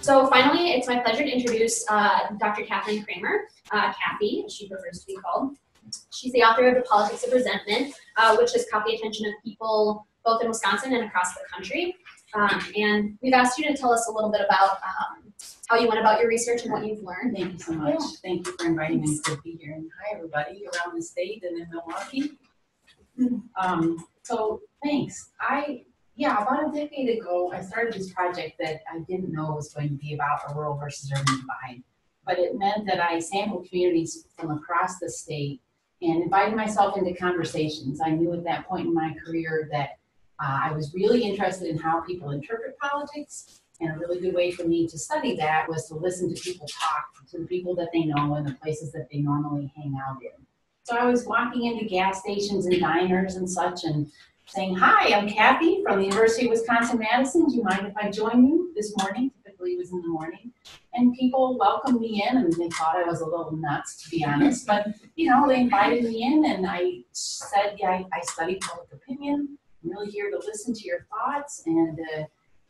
So finally, it's my pleasure to introduce Dr. Catherine Cramer, Kathy, as she prefers to be called. She's the author of The Politics of Resentment, which has caught the attention of people both in Wisconsin and across the country. And we've asked you to tell us a little bit about how you went about your research and what you've learned. Thank you so much. Yeah. Thank you for inviting me to be here. And hi, everybody around the state and in Milwaukee. So thanks. About a decade ago, I started this project that I didn't know was going to be about a rural versus urban divide. But it meant that I sampled communities from across the state and invited myself into conversations. I knew at that point in my career that I was really interested in how people interpret politics, and a really good way for me to study that was to listen to people talk, to the people that they know and the places that they normally hang out in. So I was walking into gas stations and diners and such and saying, "Hi, I'm Kathy from the University of Wisconsin-Madison. Do you mind if I join you this morning?" Typically it was in the morning. And people welcomed me in, and they thought I was a little nuts, to be honest. But, you know, they invited me in, and I said, yeah, I study public opinion. I'm really here to listen to your thoughts and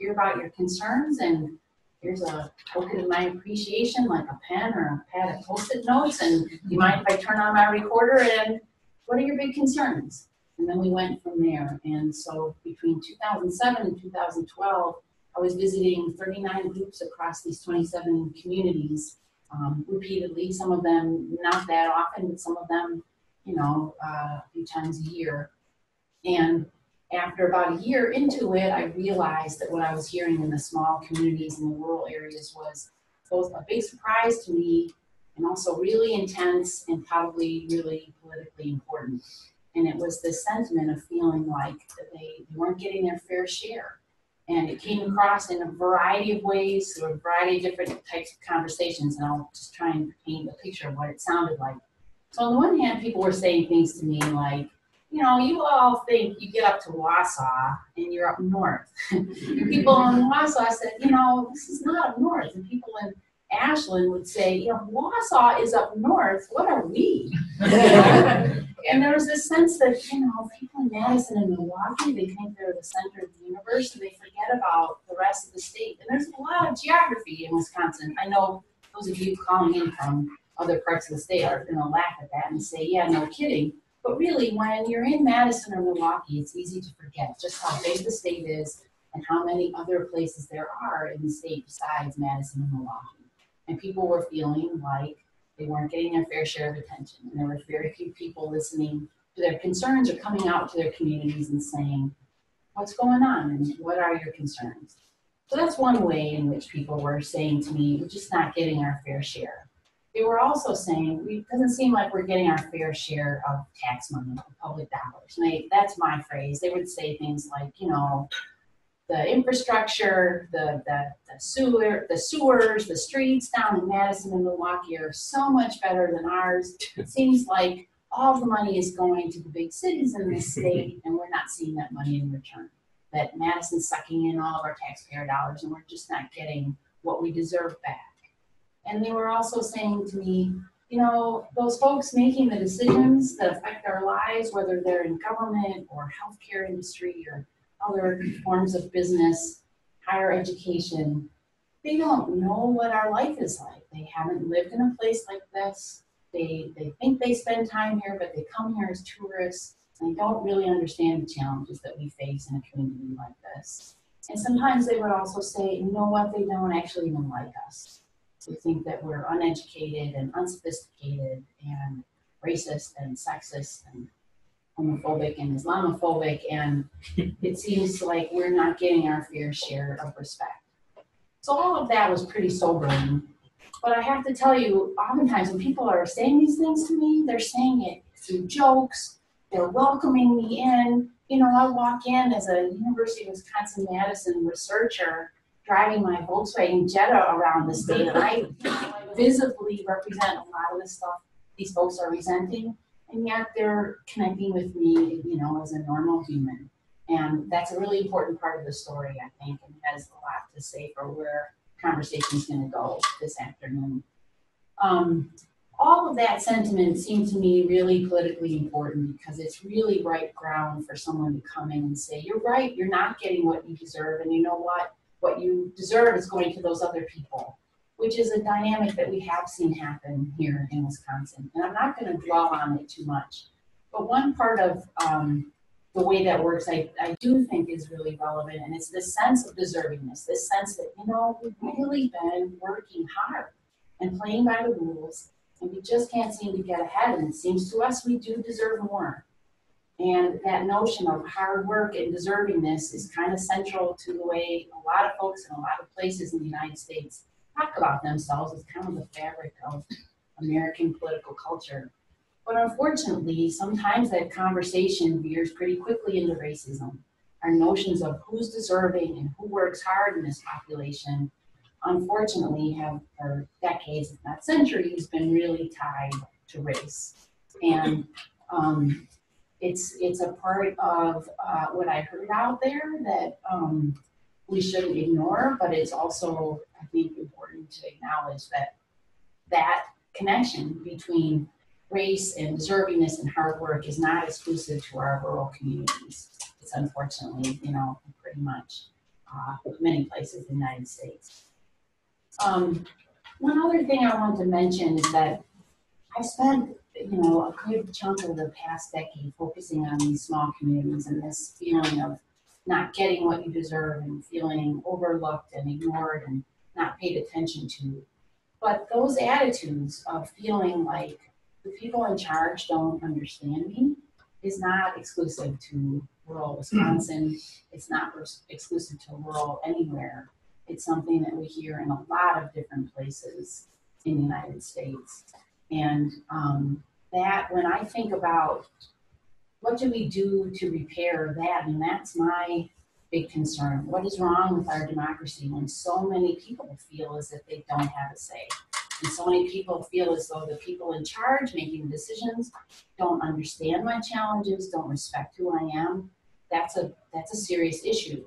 hear about your concerns. And here's a token of my appreciation, like a pen or a pad of Post-it notes. And do you mind if I turn on my recorder? And what are your big concerns? And then we went from there. And so between 2007 and 2012, I was visiting 39 groups across these 27 communities repeatedly, some of them not that often, but some of them, you know, a few times a year. And after about a year into it, I realized that what I was hearing in the small communities in the rural areas was both a big surprise to me and also really intense and probably really politically important. And it was this sentiment of feeling like that they weren't getting their fair share. And it came across in a variety of ways, through a variety of different types of conversations, and I'll just try and paint a picture of what it sounded like. So on the one hand, people were saying things to me like, you know, you all think you get up to Wausau and you're up north. And people in Wausau said, you know, this is not up north. And people in Ashland would say, you know, Wausau is up north. What are we? And there was this sense that, you know, people in Madison and Milwaukee, they think they're the center of the universe, and they forget about the rest of the state. And there's a lot of geography in Wisconsin. I know those of you calling in from other parts of the state are going to laugh at that and say, yeah, no kidding. But really, when you're in Madison or Milwaukee, it's easy to forget just how big the state is and how many other places there are in the state besides Madison and Milwaukee. And people were feeling like they weren't getting their fair share of attention. And there were very few people listening to their concerns or coming out to their communities and saying, what's going on and what are your concerns? So that's one way in which people were saying to me, we're just not getting our fair share. They were also saying, it doesn't seem like we're getting our fair share of tax money, of public dollars. And that's my phrase. They would say things like, you know, the infrastructure, the sewers, the streets down in Madison and Milwaukee are so much better than ours. It seems like all the money is going to the big cities in this state, and we're not seeing that money in return. That Madison's sucking in all of our taxpayer dollars, and we're just not getting what we deserve back. And they were also saying to me, you know, those folks making the decisions that affect our lives, whether they're in government or healthcare industry or other forms of business, higher education, they don't know what our life is like. They haven't lived in a place like this. They think they spend time here, but they come here as tourists, and they don't really understand the challenges that we face in a community like this. And sometimes they would also say, you know what, they don't actually even like us. They think that we're uneducated and unsophisticated and racist and sexist and homophobic and Islamophobic, and it seems like we're not getting our fair share of respect. So all of that was pretty sobering. But I have to tell you, oftentimes when people are saying these things to me, they're saying it through jokes, they're welcoming me in. You know, I walk in as a University of Wisconsin-Madison researcher, driving my Volkswagen Jetta around the state, and I visibly represent a lot of the stuff these folks are resenting. And yet they're connecting with me, you know, as a normal human. And that's a really important part of the story, I think, and has a lot to say for where conversation's going to go this afternoon. All of that sentiment seemed to me really politically important because it's really right ground for someone to come in and say, you're right, you're not getting what you deserve, and you know what? what you deserve is going to those other people, which is a dynamic that we have seen happen here in Wisconsin. And I'm not going to dwell on it too much. But one part of the way that works, I do think is really relevant, and it's this sense of deservingness, this sense that, you know, we've really been working hard and playing by the rules, and we just can't seem to get ahead, and it seems to us we do deserve more. And that notion of hard work and deservingness is kind of central to the way a lot of folks in a lot of places in the United States talk about themselves as kind of the fabric of American political culture. But unfortunately, sometimes that conversation veers pretty quickly into racism. Our notions of who's deserving and who works hard in this population, unfortunately, have for decades, if not centuries, been really tied to race. And it's a part of what I heard out there that we shouldn't ignore, but it's also, I think, important to acknowledge that connection between race and deservingness and hard work is not exclusive to our rural communities. It's unfortunately, you know, pretty much many places in the United States. One other thing I want to mention is that I spent, you know, a good chunk of the past decade focusing on these small communities and this feeling of not getting what you deserve and feeling overlooked and ignored and not paid attention to. But those attitudes of feeling like the people in charge don't understand me is not exclusive to rural Wisconsin. It's not exclusive to rural anywhere. It's something that we hear in a lot of different places in the United States. And that when I think about what do we do to repair that, and that's my big concern. What is wrong with our democracy when so many people feel as if they don't have a say? And so many people feel as though the people in charge making the decisions don't understand my challenges, don't respect who I am. That's a serious issue.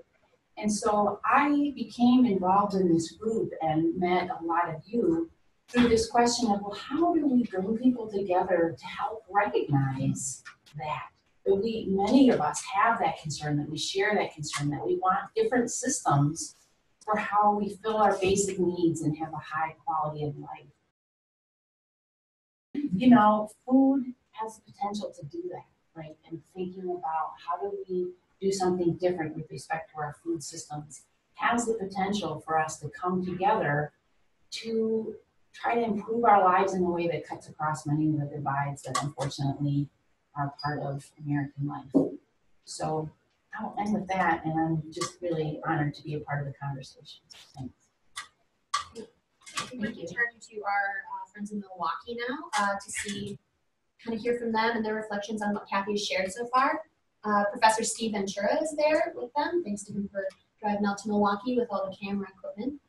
And so I became involved in this group and met a lot of you through this question of, well, how do we bring people together to help recognize that many of us have that concern, that we share that concern, that we want different systems for how we fill our basic needs and have a high quality of life. You know, food has the potential to do that, right? And thinking about how do we do something different with respect to our food systems has the potential for us to come together to try to improve our lives in a way that cuts across many of the divides that unfortunately are part of American life. So I'll end with that, and I'm just really honored to be a part of the conversation. Thanks. We'd like to turn to our friends in Milwaukee now to kind of hear from them and their reflections on what Kathy has shared so far. Professor Steve Ventura is there with them. Thanks to him for driving out to Milwaukee with all the camera equipment.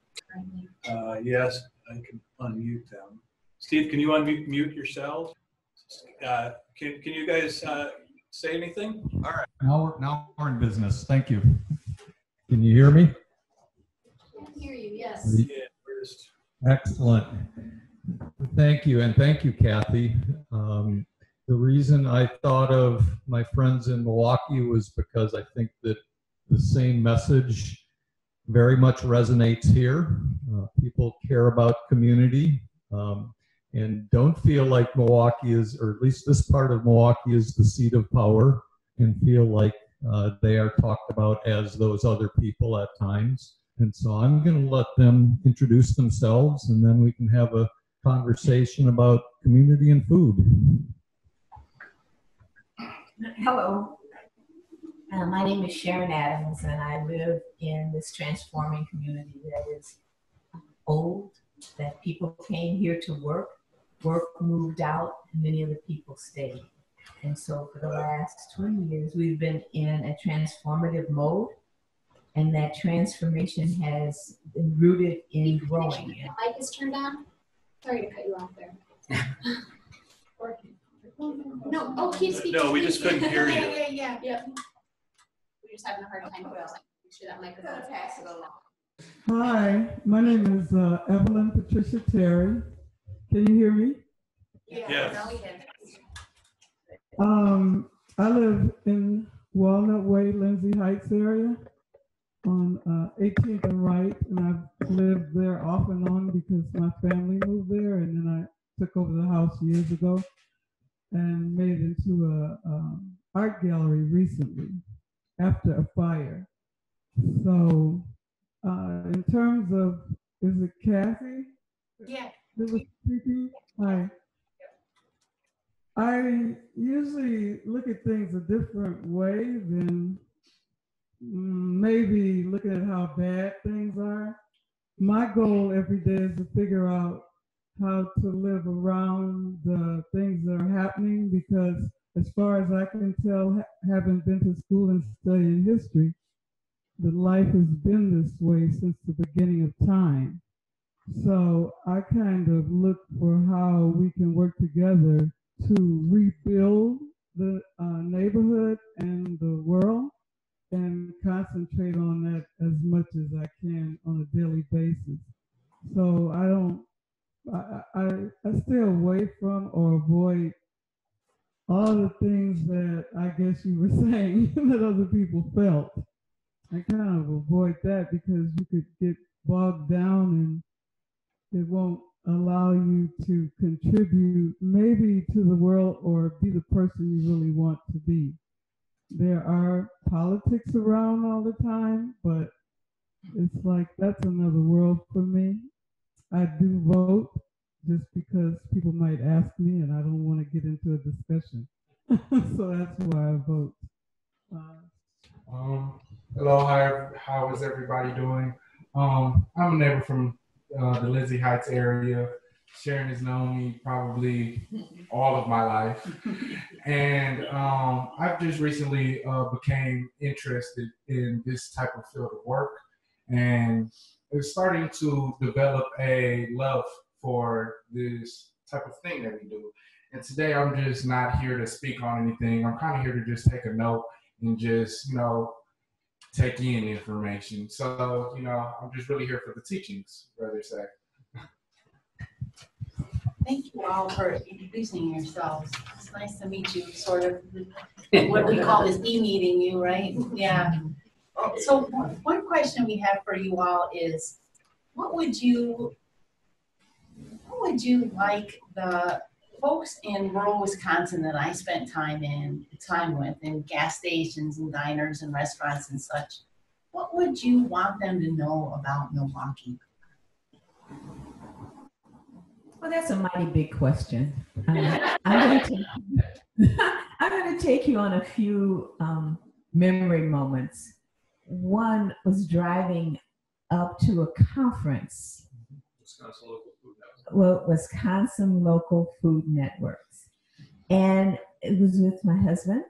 Yes, I can unmute them. Steve, can you unmute yourselves? Can you guys say anything? All right. Now we're in business. Thank you. Can you hear me? I can hear you, yes. Yeah, Excellent. Thank you, and thank you, Kathy. The reason I thought of my friends in Milwaukee was because I think that the same message very much resonates here. People care about community and don't feel like Milwaukee is, or at least this part of Milwaukee is the seat of power, and feel like they are talked about as those other people at times. And so I'm going to let them introduce themselves, and then we can have a conversation about community and food. Hello, my name is Sharon Adams, and I live in this transforming community that is old, that people came here to work moved out, and many of the people stayed. And so for the last 20 years, we've been in a transformative mode, and that transformation has been rooted in growing. The mic is turned on. Sorry to cut you off there. No, oh, keep speaking. No, we just couldn't hear you. Yeah. We're just having a hard time make sure that microphone pass it along. Hi, my name is Evelyn Patricia Terry. Can you hear me? Yes. Now we can. I live in Walnut Way, Lindsay Heights area. on 18th and Wright, and I've lived there off and on because my family moved there, and then I took over the house years ago and made it into a art gallery recently after a fire. So in terms of, is it Kathy? Yeah. That was speaking? Hi. I usually look at things a different way than maybe looking at how bad things are. My goal every day is to figure out how to live around the things that are happening, because as far as I can tell, having been to school and studying history, that life has been this way since the beginning of time. So I kind of look for how we can work together to rebuild the neighborhood and the world, and concentrate on that as much as I can on a daily basis. So I stay away from or avoid all the things that I guess you were saying that other people felt. I kind of avoid that because you could get bogged down and it won't allow you to contribute maybe to the world or be the person you really want to be. There are politics around all the time, but it's like that's another world for me. I do vote just because people might ask me and I don't want to get into a discussion. So that's why I vote. Hello, how is everybody doing? I'm a neighbor from the Lizzie Heights area. Sharon has known me probably all of my life. And I've just recently became interested in this type of field of work, and it's starting to develop a love for this type of thing that we do. And today I'm just not here to speak on anything. I'm kind of here to just take a note and just, take in information. So, I'm just really here for the teachings, rather say. Thank you all for introducing yourselves. It's nice to meet you, sort of what we call this e-meeting you, right? Yeah. So one question we have for you all is, what would you like the folks in rural Wisconsin that I spent time with in gas stations and diners and restaurants and such, what would you want them to know about Milwaukee? Well, that's a mighty big question. I'm going to take you on a few memory moments. One was driving up to a conference. Wisconsin Local Food Networks. And it was with my husband,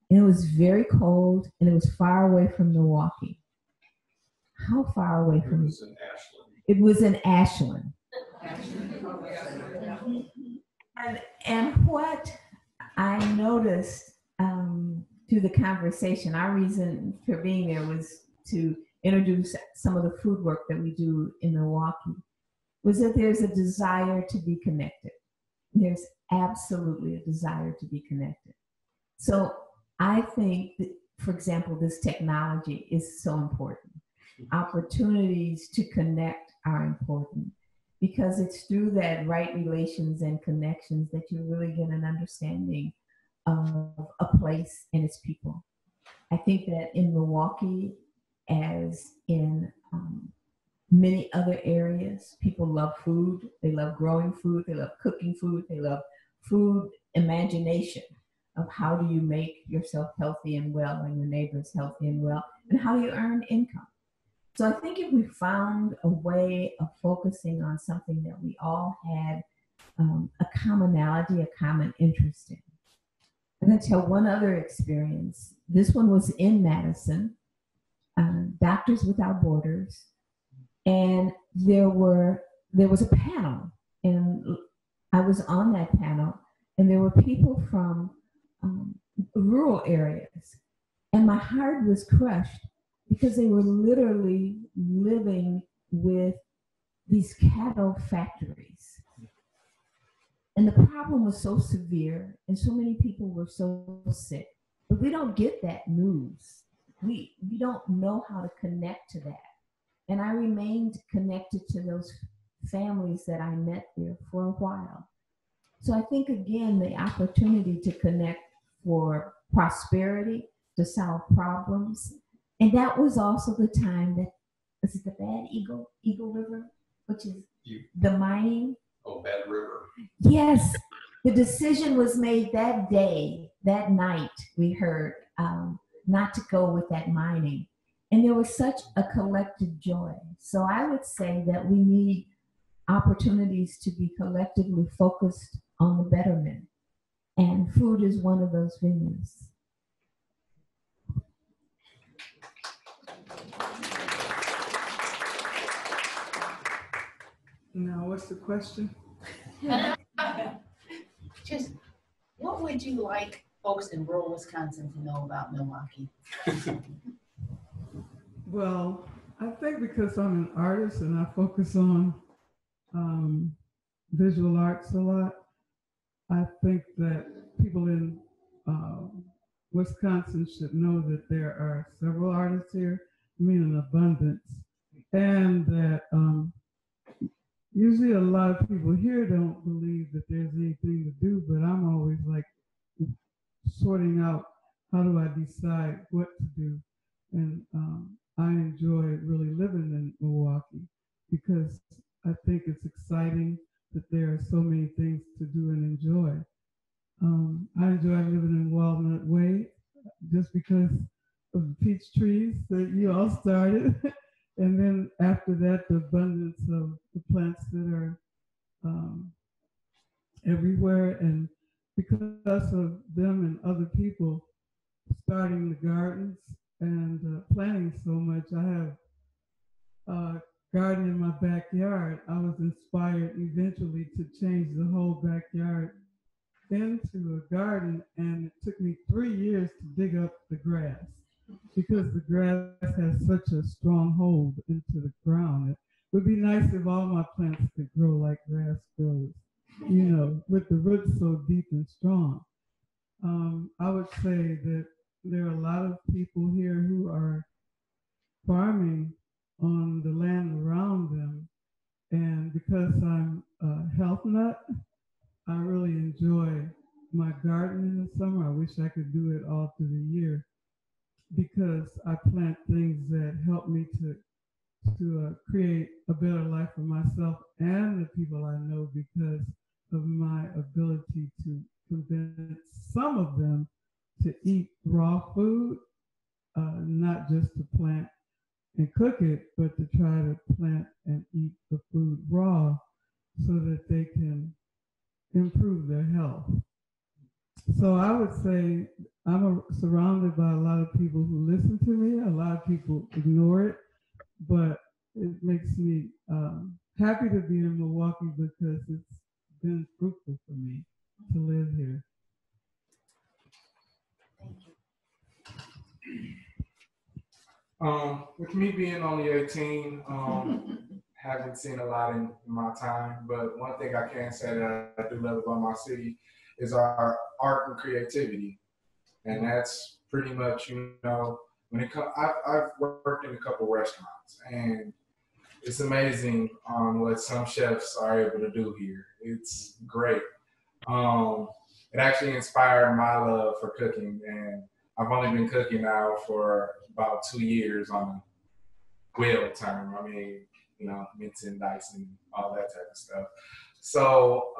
and it was very cold, and it was far away from Milwaukee. How far away from? It was in Ashland. It was in Ashland. And what I noticed through the conversation, our reason for being there was to introduce some of the food work that we do in Milwaukee, was that there's a desire to be connected. There's absolutely a desire to be connected. So I think that, for example, this technology is so important. Opportunities to connect are important because it's through that right relations and connections that you really get an understanding of a place and its people. I think that in Milwaukee, as in many other areas, people love food. They love growing food. They love cooking food. They love food imagination of how do you make yourself healthy and well and your neighbors healthy and well, and how do you earn income. So I think if we found a way of focusing on something that we all had a commonality, a common interest in. I'm going to tell one other experience. This one was in Madison, Doctors Without Borders. And there was a panel, and I was on that panel, and there were people from rural areas, and my heart was crushed because they were literally living with these cattle factories. And the problem was so severe, and so many people were so sick, but we don't get that news we don't know how to connect to that. And I remained connected to those families that I met there for a while. So I think, again, the opportunity to connect for prosperity, to solve problems. And that was also the time that, was it the Bad Eagle River, which is the mining? Oh, Bad River. Yes, the decision was made that day, that night, we heard, not to go with that mining. And there was such a collective joy. So I would say that we need opportunities to be collectively focused on the betterment. And food is one of those venues. Now, what's the question? Just, what would you like folks in rural Wisconsin to know about Milwaukee? Well, I think because I'm an artist and I focus on visual arts a lot, I think that people in Wisconsin should know that there are several artists here, I mean an abundance, and that usually a lot of people here don't believe that there's anything to do, but I'm always like sorting out how do I decide what to do. And I enjoy really living in Milwaukee because I think it's exciting that there are so many things to do and enjoy. I enjoy living in Walnut Way just because of the peach trees that you all started. And then after that, the abundance of the plants that are everywhere. And because of them and other people starting the gardens and planting so much, I have a garden in my backyard. I was inspired eventually to change the whole backyard into a garden, and it took me 3 years to dig up the grass because the grass has such a strong hold into the ground. It would be nice if all my plants could grow like grass grows, you know, with the roots so deep and strong. I would say that there are a lot of people here who are farming on the land around them, and because I'm a health nut, I really enjoy my garden in the summer. I wish I could do it all through the year because I plant things that help me to create a better life for myself and the people I know because of my ability to convince some of them to eat raw food, not just to plant and cook it, but to try to plant and eat the food raw so that they can improve their health. So I would say I'm surrounded by a lot of people who listen to me. A lot of people ignore it, but it makes me happy to be in Milwaukee because it's been fruitful for me to live here. Thank you. With me being only 18, haven't seen a lot in my time, but one thing I can say that I do love about my city is our art and creativity. And that's pretty much, you know, when it comes, I've worked in a couple restaurants, and it's amazing what some chefs are able to do here. It's great. It actually inspired my love for cooking, and I've only been cooking now for about 2 years on a wheel term. I mean, you know, mincing, dicing, all that type of stuff. So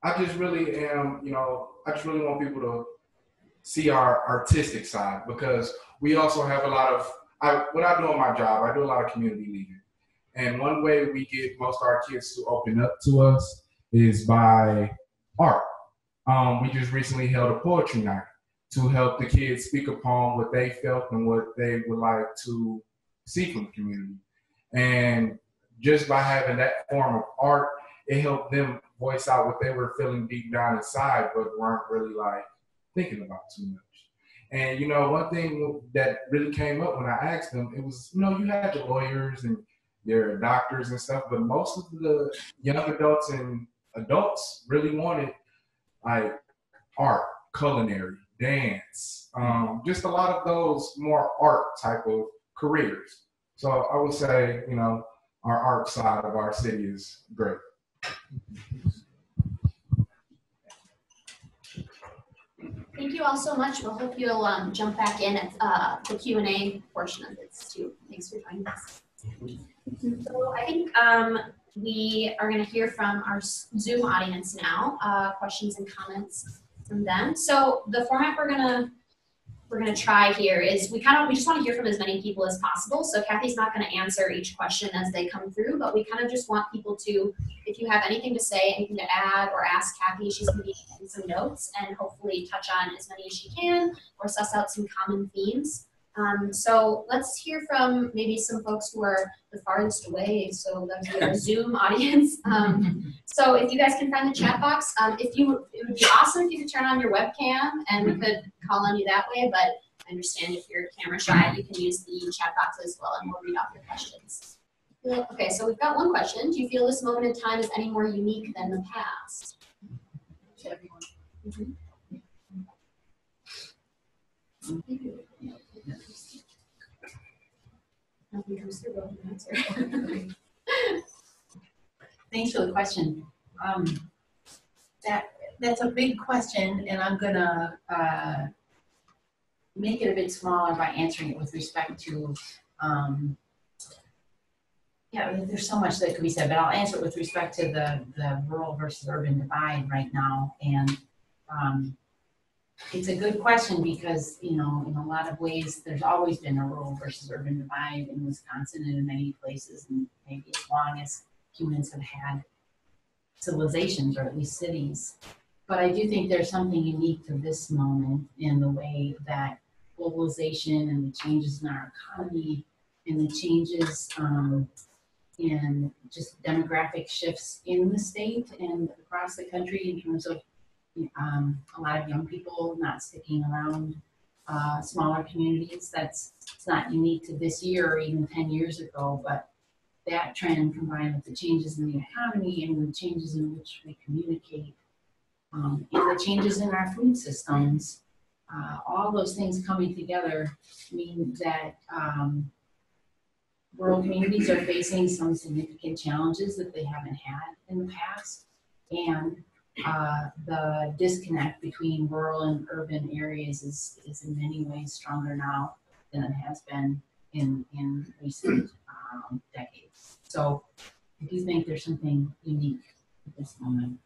I just really am, you know, I just really want people to see our artistic side because we also have a lot of, what I do on my job, I do a lot of community leading. And one way we get most of our kids to open up to us is by art. We just recently held a poetry night to help the kids speak upon what they felt and what they would like to see from the community. And just by having that form of art, it helped them voice out what they were feeling deep down inside, but weren't really like thinking about too much. And, you know, one thing that really came up when I asked them, it was, you know, you had the lawyers and your doctors and stuff, but most of the young adults and adults really wanted like art, culinary, dance, just a lot of those more art type of careers. So I would say, you know, our art side of our city is great. Thank you all so much. We'll hope you'll jump back in at the Q&A portion of this too. Thanks for joining us. So I think we are going to hear from our Zoom audience now, questions and comments from them. So the format we're gonna try here is we just want to hear from as many people as possible. So Kathy's not going to answer each question as they come through, but we kind of just want people to, if you have anything to say, anything to add, or ask Kathy, she's going to be taking some notes and hopefully touch on as many as she can or suss out some common themes. So let's hear from maybe some folks who are the farthest away. So that'd be our Zoom audience. So if you guys can find the chat box, it would be awesome if you could turn on your webcam and we could call on you that way. But I understand if you're camera shy, you can use the chat box as well, and we'll read off your questions. Okay, so we've got one question. Do you feel this moment in time is any more unique than the past? To everyone. Thanks for the question. That's a big question, and I'm gonna make it a bit smaller by answering it with respect to, there's so much that could be said, but I'll answer it with respect to the rural versus urban divide right now. And it's a good question because, you know, in a lot of ways, there's always been a rural versus urban divide in Wisconsin and in many places, and maybe as long as humans have had civilizations, or at least cities. But I do think there's something unique to this moment in the way that globalization and the changes in our economy and the changes in just demographic shifts in the state and across the country in terms of a lot of young people not sticking around smaller communities. It's not unique to this year or even 10 years ago, but that trend combined with the changes in the economy and the changes in which we communicate and the changes in our food systems, all those things coming together mean that rural communities are facing some significant challenges that they haven't had in the past. And the disconnect between rural and urban areas is in many ways stronger now than it has been in recent decades. So I do think there's something unique at this moment.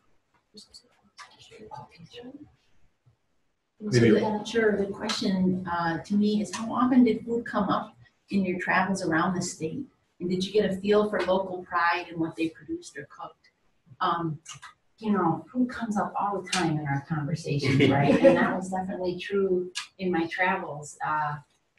Sure. The question to me is, how often did food come up in your travels around the state? And did you get a feel for local pride in what they produced or cooked? You know, food comes up all the time in our conversations, right? And that was definitely true in my travels.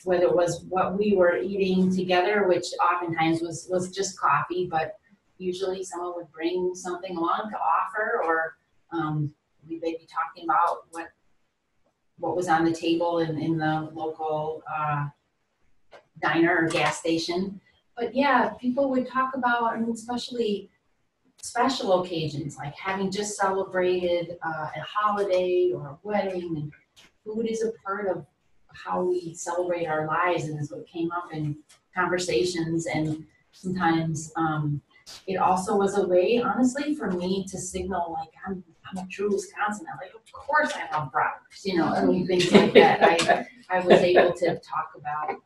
Whether it was what we were eating together, which oftentimes was just coffee, but usually someone would bring something along to offer, or we may be talking about what was on the table in the local diner or gas station. But yeah, people would talk about, and especially special occasions, like having just celebrated a holiday or a wedding, and food is a part of how we celebrate our lives, and is what came up in conversations. And sometimes it also was a way, honestly, for me to signal, like, I'm a true Wisconsin. I'm like, of course I love bratwurst, you know, and things like that. I was able to talk about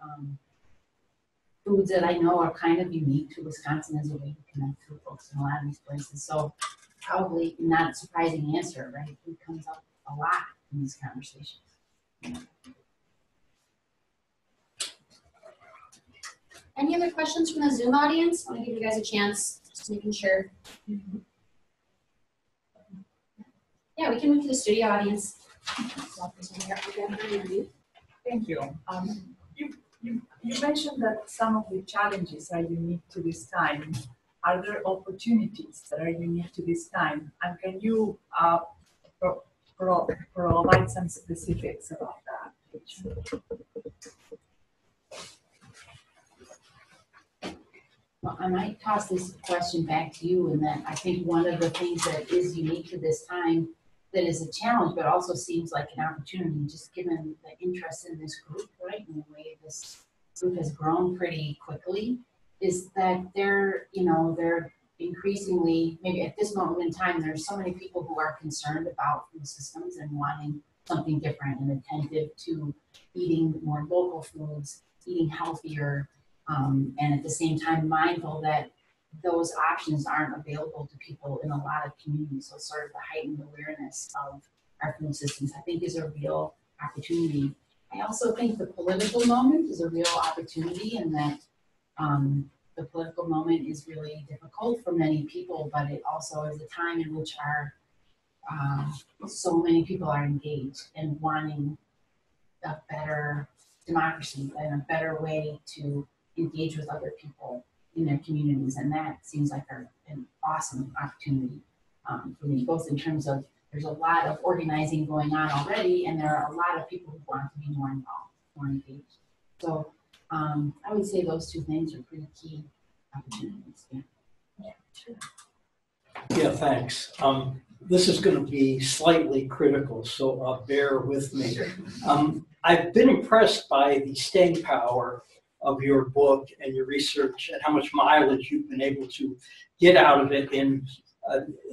foods that I know are kind of unique to Wisconsin as a way to connect with folks in a lot of these places. So probably not a surprising answer, right? Food comes up a lot in these conversations. Any other questions from the Zoom audience? I want to give you guys a chance, just making sure. Yeah, we can move to the studio audience. Thank you. You mentioned that some of the challenges are unique to this time. Are there opportunities that are unique to this time? And can you provide some specifics about that? Well, I might toss this question back to you, in that I think one of the things that is unique to this time that is a challenge, but also seems like an opportunity, just given the interest in this group, right? And the way this group has grown pretty quickly, is that they're increasingly, maybe at this moment in time, there's so many people who are concerned about food systems and wanting something different and attentive to eating more local foods, eating healthier, and at the same time mindful that those options aren't available to people in a lot of communities. So sort of the heightened awareness of our food systems, I think, is a real opportunity. I also think the political moment is a real opportunity, and that the political moment is really difficult for many people, but it also is a time in which so many people are engaged and wanting a better democracy and a better way to engage with other people in their communities. And that seems like an awesome opportunity for me, both in terms of there's a lot of organizing going on already, and there are a lot of people who want to be more involved, more engaged. So I would say those two things are pretty key opportunities. Yeah, thanks. This is going to be slightly critical, so bear with me. I've been impressed by the staying power of your book and your research, and how much mileage you've been able to get out of it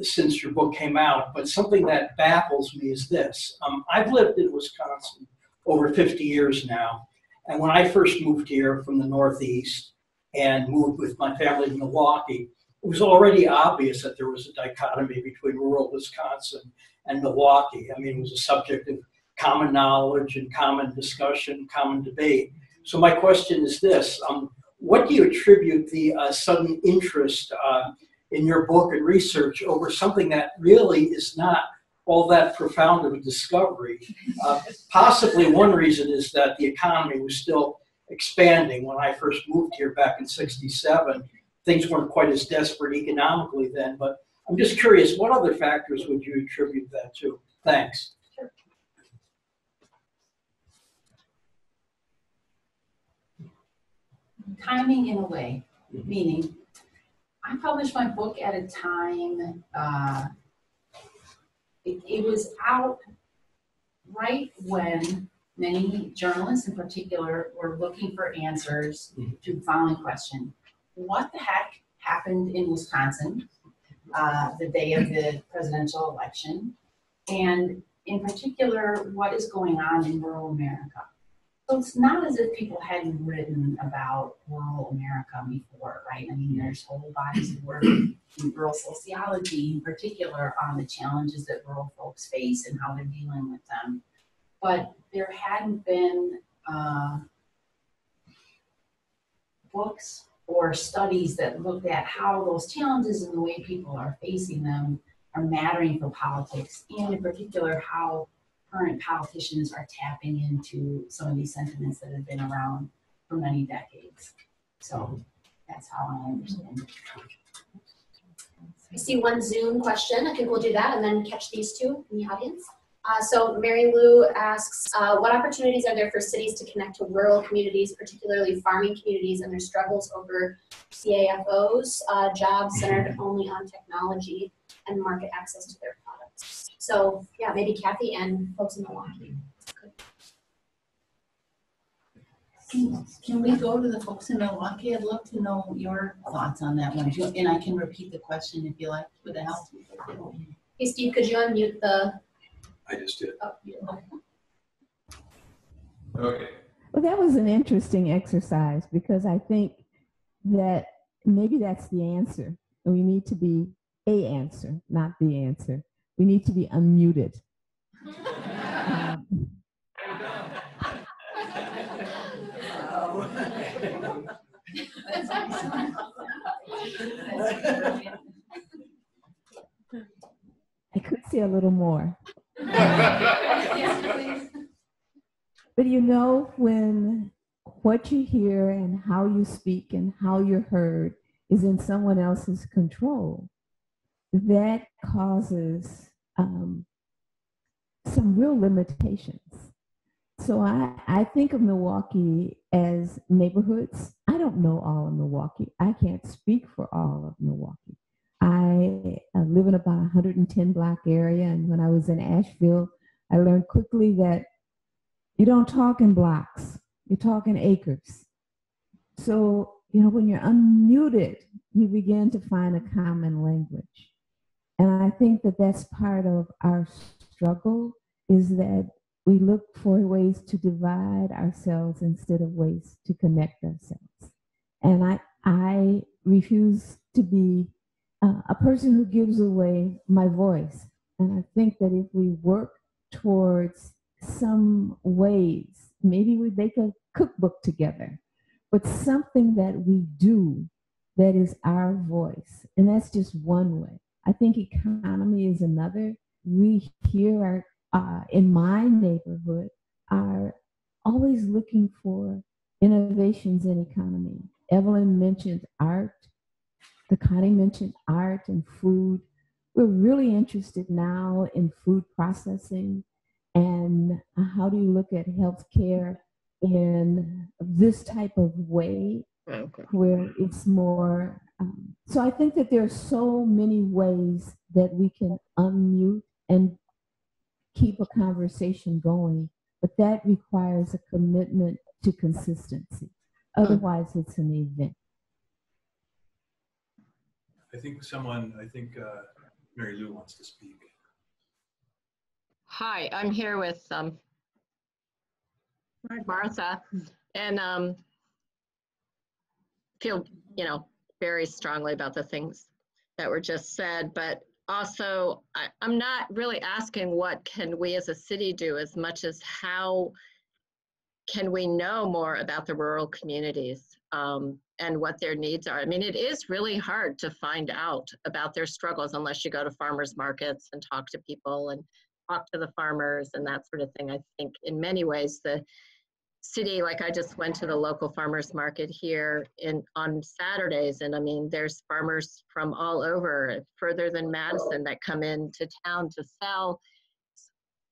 since your book came out. But something that baffles me is this. I've lived in Wisconsin over 50 years now, and when I first moved here from the Northeast and moved with my family to Milwaukee, it was already obvious that there was a dichotomy between rural Wisconsin and Milwaukee. I mean, it was a subject of common knowledge and common discussion, common debate. So my question is this: what do you attribute the sudden interest in your book and research over something that really is not all that profound of a discovery? Possibly one reason is that the economy was still expanding when I first moved here back in '67. Things weren't quite as desperate economically then, but I'm just curious, what other factors would you attribute that to? Thanks. Sure. Timing, in a way, meaning I published my book at a time, it was out right when many journalists in particular were looking for answers to the following question: what the heck happened in Wisconsin the day of the presidential election? And in particular, what is going on in rural America? So it's not as if people hadn't written about rural America before, right? I mean, there's whole bodies of work in rural sociology, in particular, on the challenges that rural folks face and how they're dealing with them. But there hadn't been books or studies that looked at how those challenges and the way people are facing them are mattering for politics, and in particular, how current politicians are tapping into some of these sentiments that have been around for many decades. So that's how I understand it. I see one Zoom question. I think we'll do that and then catch these two in the audience. So Mary Lou asks, what opportunities are there for cities to connect to rural communities, particularly farming communities, and their struggles over CAFOs, jobs centered only on technology and market access to their products? So yeah, maybe Kathy and folks in Milwaukee. Can we go to the folks in Milwaukee? I'd love to know your thoughts on that one, and I can repeat the question if you like, with the help. Hey Steve, could you unmute the? I just did. Oh, yeah. Okay. Well, that was an interesting exercise, because I think that maybe that's the answer. And we need to be a answer, not the answer. We need to be unmuted. I could say a little more. But you know, when what you hear and how you speak and how you're heard is in someone else's control, that causes some real limitations. So I think of Milwaukee as neighborhoods. I don't know all of Milwaukee. I can't speak for all of Milwaukee. I live in about 110 block area. And when I was in Asheville, I learned quickly that you don't talk in blocks, you talk in acres. So, you know, when you're unmuted, you begin to find a common language. And I think that that's part of our struggle, is that we look for ways to divide ourselves instead of ways to connect ourselves. And I refuse to be a person who gives away my voice. And I think that if we work towards some ways, maybe we make a cookbook together, but something that we do that is our voice. And that's just one way. I think economy is another. We here are, in my neighborhood, are always looking for innovations in economy. Evelyn mentioned art. Connie mentioned art and food. We're really interested now in food processing and how do you look at healthcare in this type of way, where it's more. So I think that there are so many ways that we can unmute and keep a conversation going, but that requires a commitment to consistency. Otherwise, it's an event. I think Mary Lou wants to speak. Hi, I'm here with Martha, and feel, very strongly about the things that were just said, but also I'm not really asking what can we as a city do as much as how can we know more about the rural communities and what their needs are. I mean, it is really hard to find out about their struggles unless you go to farmers markets and talk to people and talk to the farmers and that sort of thing. I think in many ways the city, like I just went to the local farmers market here on Saturdays, and I mean, there's farmers from all over, further than Madison, that come into town to sell.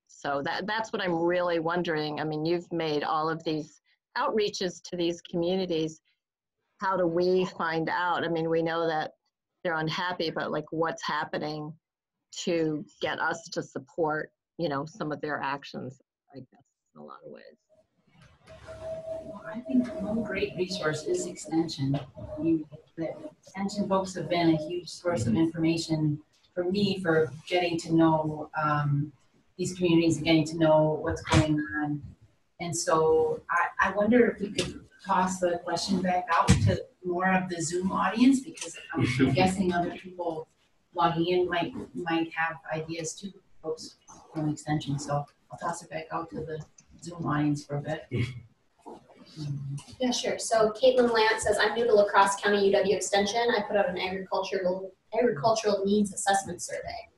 So that's what I'm really wondering. I mean, you've made all of these outreaches to these communities. How do we find out? I mean, we know that they're unhappy, but like what's happening to get us to support, some of their actions, I guess, in a lot of ways. Well, I think one great resource is Extension. The Extension folks have been a huge source of information for me for getting to know these communities and getting to know what's going on. And so I wonder if we could toss the question back out to more of the Zoom audience, because I'm guessing other people logging in might have ideas too, folks from Extension. So I'll toss it back out to the Zoom audience for a bit. Yeah, sure. So Caitlin Lance says, I'm new to La Crosse County UW Extension. I put out an agricultural needs assessment survey.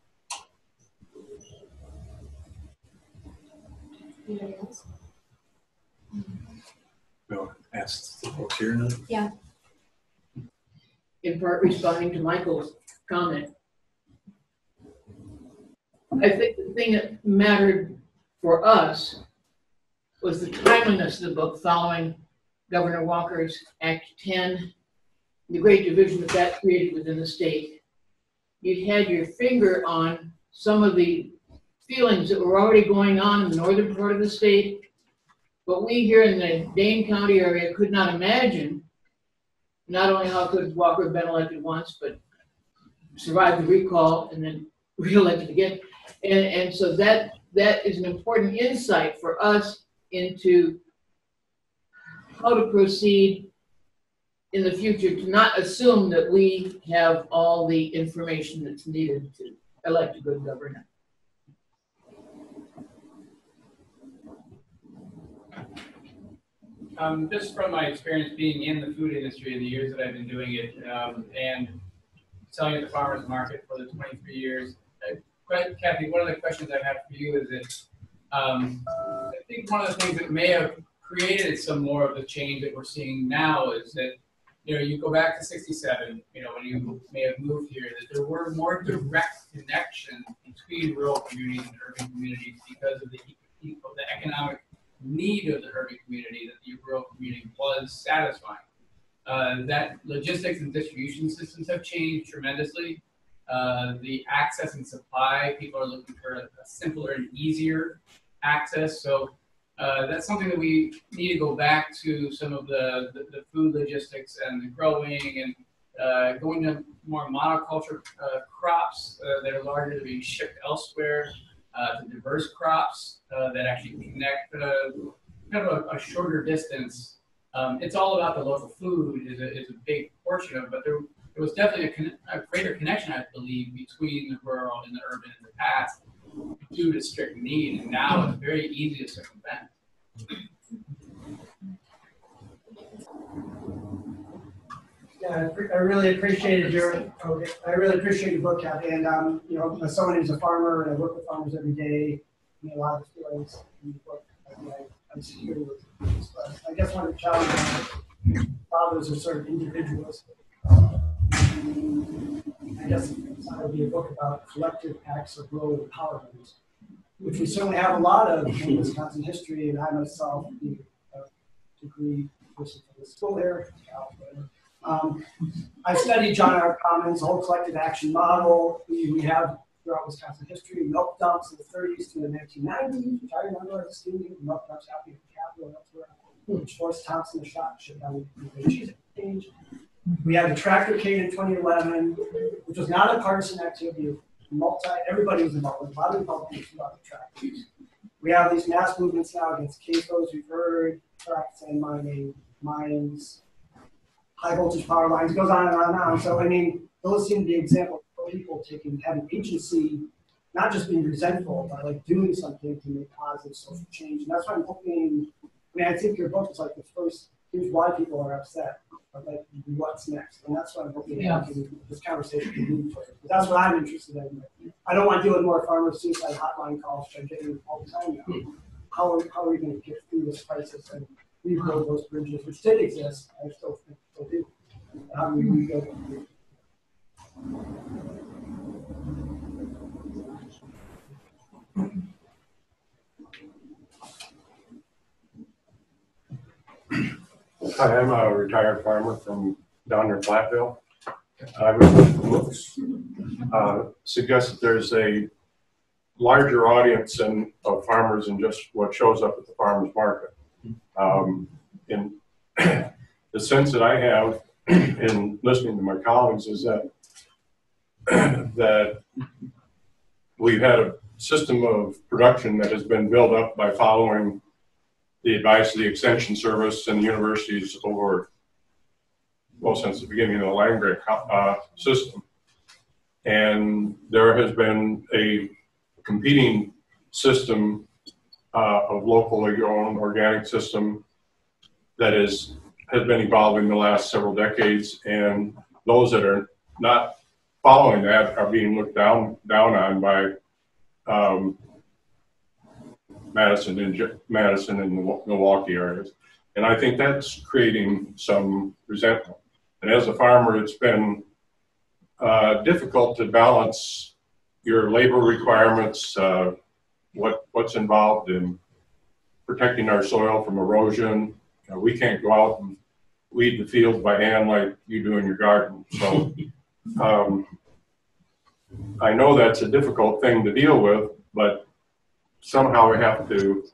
Anybody else? Well, ask the folks here now. Yeah. In part responding to Michael's comment, I think the thing that mattered for us was the timeliness of the book following Governor Walker's Act 10, the great division that created within the state. You had your finger on some of the feelings that were already going on in the northern part of the state, but we here in the Dane County area could not imagine not only how could Walker have been elected once, but survived the recall and then re-elected again. And so that is an important insight for us into how to proceed in the future, to not assume that we have all the information that's needed to elect a good governor. Just from my experience being in the food industry in the years that I've been doing it, and selling at the farmers market for the 23 years, Kathy, one of the questions I have for you is that I think one of the things that may have created some more of the change that we're seeing now is that, you go back to 67, when you may have moved here, that there were more direct connections between rural communities and urban communities because of the economic need of the urban community that the rural community was satisfying. That logistics and distribution systems have changed tremendously. the access and supply. People are looking for a simpler and easier access. So that's something that we need to go back to some of the food logistics and the growing and going to more monoculture crops that are largely being shipped elsewhere, to diverse crops that actually connect kind of a shorter distance. It's all about the local food is a big portion of it, but there was definitely a greater connection, I believe, between the rural and the urban in the past due to strict need, and now it's very easy to circumvent. Yeah, I really appreciated your book, Kathy. And you know, as someone who's a farmer and I work with farmers every day, I mean, a lot of the feelings in the book I see here with this. But I guess one of the challenges is fathers are sort of individualistic. I guess it's not going to be a book about collective acts of rural empowerment, which we certainly have a lot of in Wisconsin history. And I myself, the degree person from the school here, I studied John R. Common's whole collective action model. We have throughout Wisconsin history milk dumps in the 30s to the 1990s, which I remember as a student. Milk dumps happening at the Capitol and elsewhere, which forced Thompson to shut down the cheese exchange. We had the tractorcade in 2011, which was not a partisan activity. Everybody was involved. A lot of Republicans about the tractors. We have these mass movements now against CAFOs, we've heard, tracts and mining, mines, high voltage power lines, goes on and on and on. So, I mean, those seem to be examples of people having agency, not just being resentful, but like doing something to make positive social change. And that's why I'm hoping, I mean, I think your book is like the first, here's why people are upset, but like, what's next? And that's what I'm hoping this conversation can move towards. But that's what I'm interested in. I don't want to deal with more farmer suicide hotline calls, which I'm getting all the time now. How are we going to get through this crisis and rebuild those bridges, which did exist, I still think still do. How do we rebuild them? Hi, I'm a retired farmer from down near Platteville. I would suggest that there's a larger audience of farmers than just what shows up at the farmers market. In the sense that I have in listening to my colleagues is that that we've had a system of production that has been built up by following the advice of the Extension Service and the universities over, well, since the beginning of the land grant system. And there has been a competing system of locally owned organic system that has been evolving the last several decades, and those that are not following that are being looked down on by Madison and the Milwaukee areas. And I think that's creating some resentment. And as a farmer, it's been difficult to balance your labor requirements, what's involved in protecting our soil from erosion. We can't go out and weed the field by hand like you do in your garden. So I know that's a difficult thing to deal with, but somehow we have to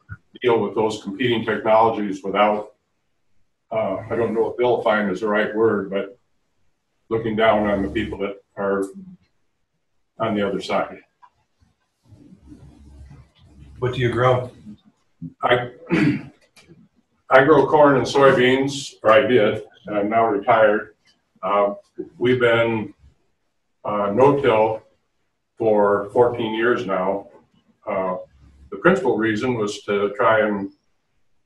deal with those competing technologies without, I don't know if vilifying is the right word, but looking down on the people that are on the other side. What do you grow? I grow corn and soybeans, or I did, and I'm now retired. We've been no-till for 14 years now. The principal reason was to try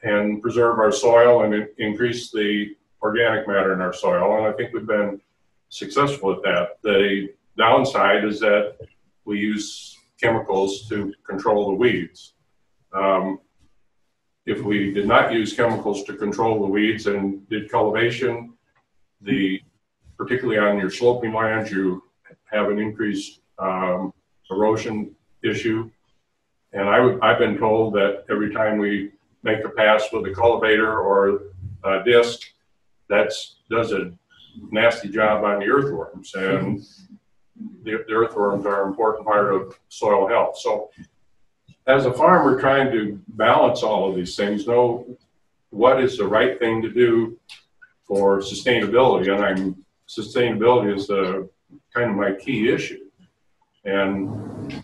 and preserve our soil and increase the organic matter in our soil, and I think we've been successful at that. The downside is that we use chemicals to control the weeds. If we did not use chemicals to control the weeds and did cultivation, particularly on your sloping lands, you have an increased erosion issue. And I've been told that every time we make a pass with a cultivator or a disc, that does a nasty job on the earthworms. And the earthworms are an important part of soil health. So as a farmer trying to balance all of these things, know what is the right thing to do for sustainability. And sustainability is kind of my key issue. And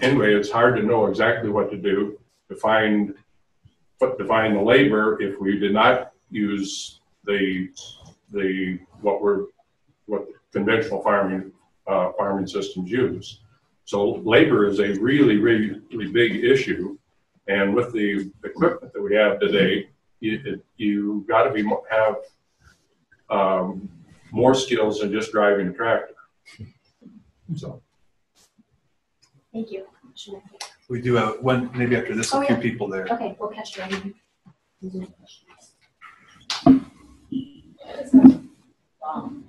anyway, it's hard to know exactly what to do to find the labor if we did not use what conventional farming systems use. So labor is a really, really, really big issue. And with the equipment that we have today, you got to have more skills than just driving a tractor. So. Thank you. We do have one, maybe after this, a few people there. Okay, we'll catch you.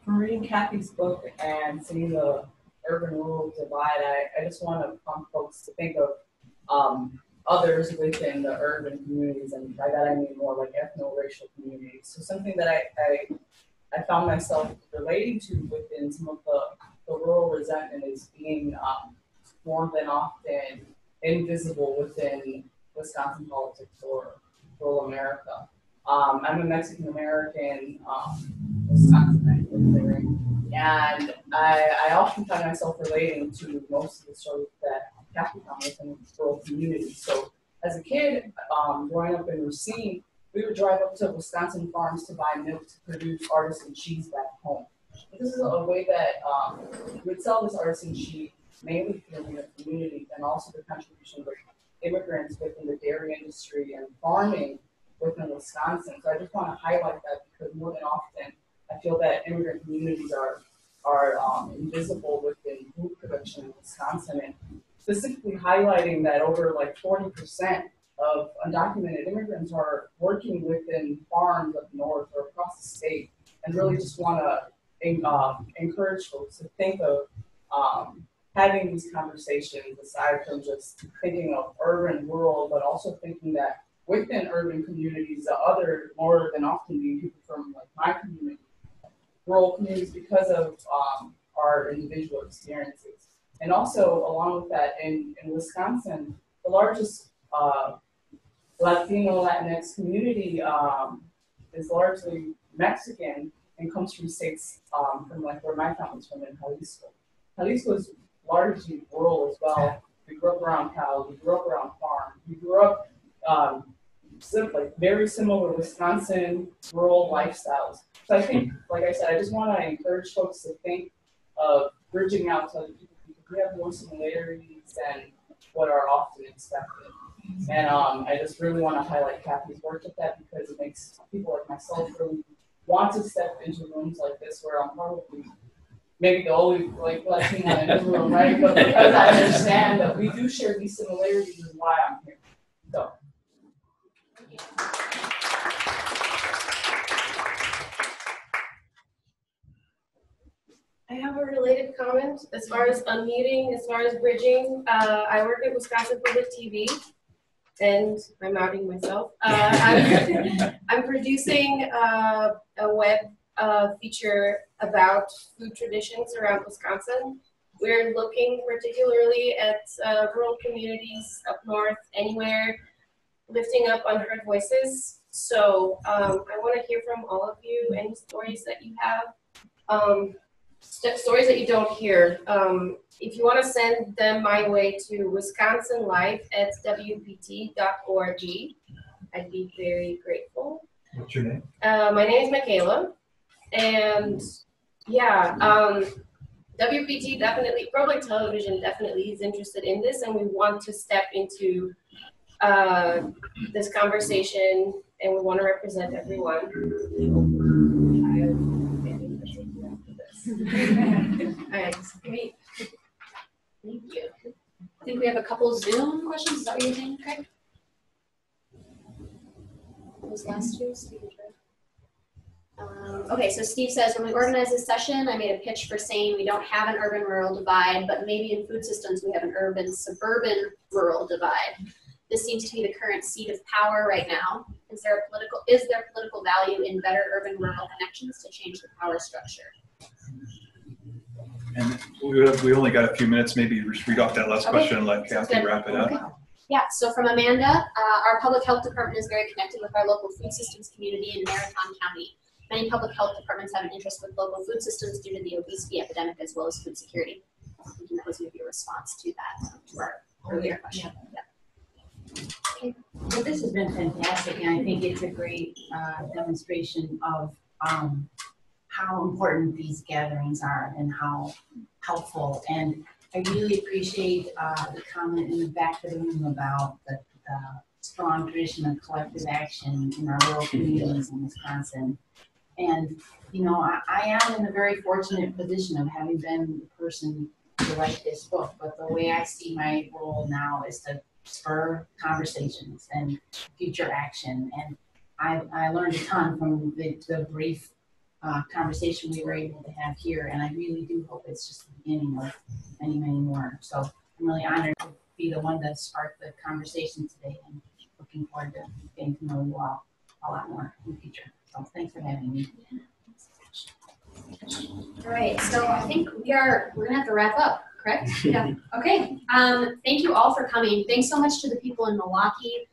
From reading Kathy's book and seeing the urban-rural divide, I just want to prompt folks to think of others within the urban communities, and by that I mean more like ethno-racial communities. So something that I found myself relating to within some of the rural resentment is being more than often invisible within Wisconsin politics or rural America. I'm a Mexican American Wisconsinite, and I often find myself relating to most of the stories that Kathy found within rural communities. So as a kid, growing up in Racine, we would drive up to Wisconsin farms to buy milk to produce artisan cheese back home. But this is a way that we would sell this artisan cheese mainly through the community, and also the contribution of immigrants within the dairy industry and farming within Wisconsin. So I just want to highlight that because more than often, I feel that immigrant communities are invisible within food production in Wisconsin, and specifically highlighting that over like 40% of undocumented immigrants are working within farms up north or across the state, and really just want to encourage folks to think of having these conversations aside from just thinking of urban, rural, but also thinking that within urban communities, the other more than often being people from like my community, rural communities, because of our individual experiences. And also along with that, in Wisconsin, the largest Latino Latinx community is largely Mexican and comes from states from like where my family's from in Jalisco. Jalisco is largely rural as well. We grew up around cows, we grew up around farms, we grew up like very similar Wisconsin rural lifestyles. So I think, like I said, I just want to encourage folks to think of bridging out to other people because we have more similarities than what are often expected. And I just really want to highlight Kathy's work with that because it makes people like myself really want to step into rooms like this where I'm probably maybe the only like Latina in the room, right? But because I understand that we do share these similarities is why I'm here. So. I have a related comment as far as unmuting, as far as bridging. I work at Wisconsin Public TV, and I'm outing myself. I'm producing a web feature about food traditions around Wisconsin. We're looking particularly at rural communities up north, anywhere, lifting up unheard voices. So I want to hear from all of you, any stories that you have. Stories that you don't hear. If you want to send them my way to wisconsinlife@wpt.org, I'd be very grateful. What's your name? My name is Michaela, and yeah, WPT definitely, Public Television definitely is interested in this, and we want to step into this conversation, and we want to represent everyone. All right, great. Thank you. I think we have a couple Zoom questions. Is that what you're saying, Craig? Those last two, Steve. Okay, so Steve says, when we organized this session, I made a pitch for saying we don't have an urban-rural divide, but maybe in food systems we have an urban-suburban-rural divide. This seems to be the current seat of power right now. Is there political value in better urban-rural connections to change the power structure? And we only got a few minutes. Maybe just read off that last question and let Kathy wrap it up. Okay. Yeah, so from Amanda, our public health department is very connected with our local food systems community in Marathon County. Many public health departments have an interest with local food systems due to the obesity epidemic as well as food security. I think that was maybe a response to that, to our earlier question. Yeah. Okay. Well, this has been fantastic, and I think it's a great demonstration of how important these gatherings are and how helpful. And I really appreciate the comment in the back of the room about the strong tradition of collective action in our rural communities in Wisconsin. And, you know, I am in a very fortunate position of having been the person to write this book, but the way I see my role now is to spur conversations and future action. And I learned a ton from the brief conversation we were able to have here, and I really do hope it's just the beginning of many, many more. So I'm really honored to be the one that sparked the conversation today, and looking forward to getting to know you all a lot more in the future. So thanks for having me. All right, so I think we're gonna have to wrap up, correct? Yeah. Okay. Thank you all for coming. Thanks so much to the people in Milwaukee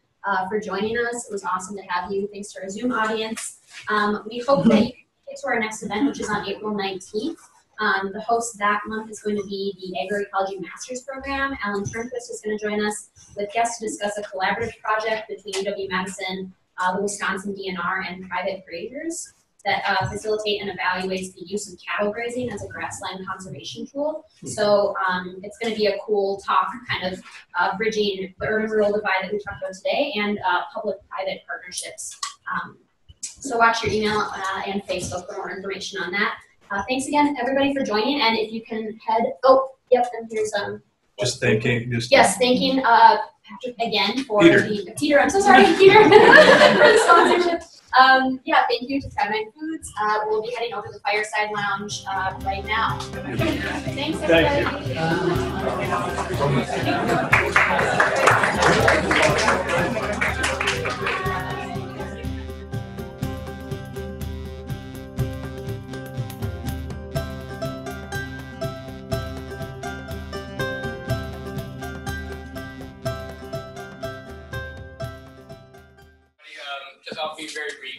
for joining us. It was awesome to have you. Thanks to our Zoom audience. We hope that you can get to our next event, which is on April 19th. The host that month is going to be the Agroecology Master's Program. Alan Turnquist is going to join us with guests to discuss a collaborative project between UW-Madison, the Wisconsin DNR, and private grazers that facilitate and evaluates the use of cattle grazing as a grassland conservation tool. So it's going to be a cool talk, kind of bridging the urban-rural divide that we talked about today and public-private partnerships. So watch your email and Facebook for more information on that. Thanks again, everybody, for joining. And if you can head, and here's just thanking. Yes, thanking Patrick again for Peter. I'm so sorry, Peter, for the sponsorship. Yeah, thank you to Skyline Foods. We'll be heading over to the Fireside Lounge right now. Thanks, everybody. I'll be very brief.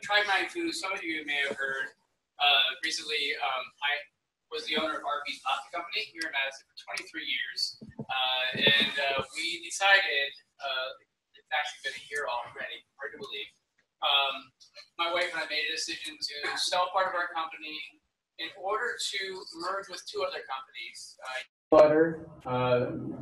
Cramer Foods, some of you may have heard recently, I was the owner of RB's Pasta Company here in Madison for 23 years. We decided, it's actually been a year already, hard to believe. My wife and I made a decision to sell part of our company in order to merge with two other companies. Butter,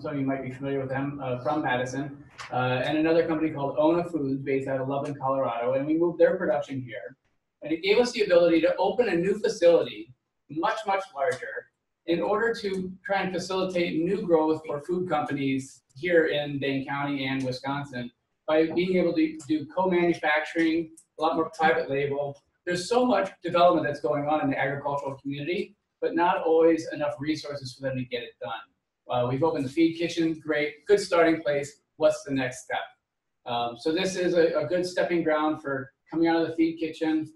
some of you might be familiar with them from Madison, and another company called Ona Foods based out of Loveland, Colorado, and we moved their production here. And it gave us the ability to open a new facility, much, much larger, in order to try and facilitate new growth for food companies here in Dane County and Wisconsin by being able to do co-manufacturing, a lot more private label. There's so much development that's going on in the agricultural community, but not always enough resources for them to get it done. We've opened the feed kitchen, great, good starting place. What's the next step? So this is a good stepping ground for coming out of the feed kitchen,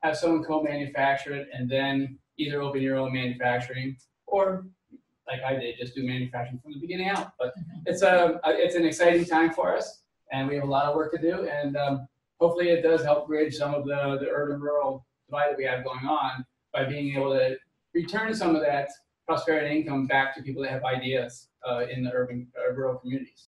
have someone co-manufacture it, and then either open your own manufacturing, or like I did, just do manufacturing from the beginning out. But it's an exciting time for us, and we have a lot of work to do, and hopefully it does help bridge some of the urban-rural divide that we have going on by being able to return some of that prosperity income back to people that have ideas in the rural communities.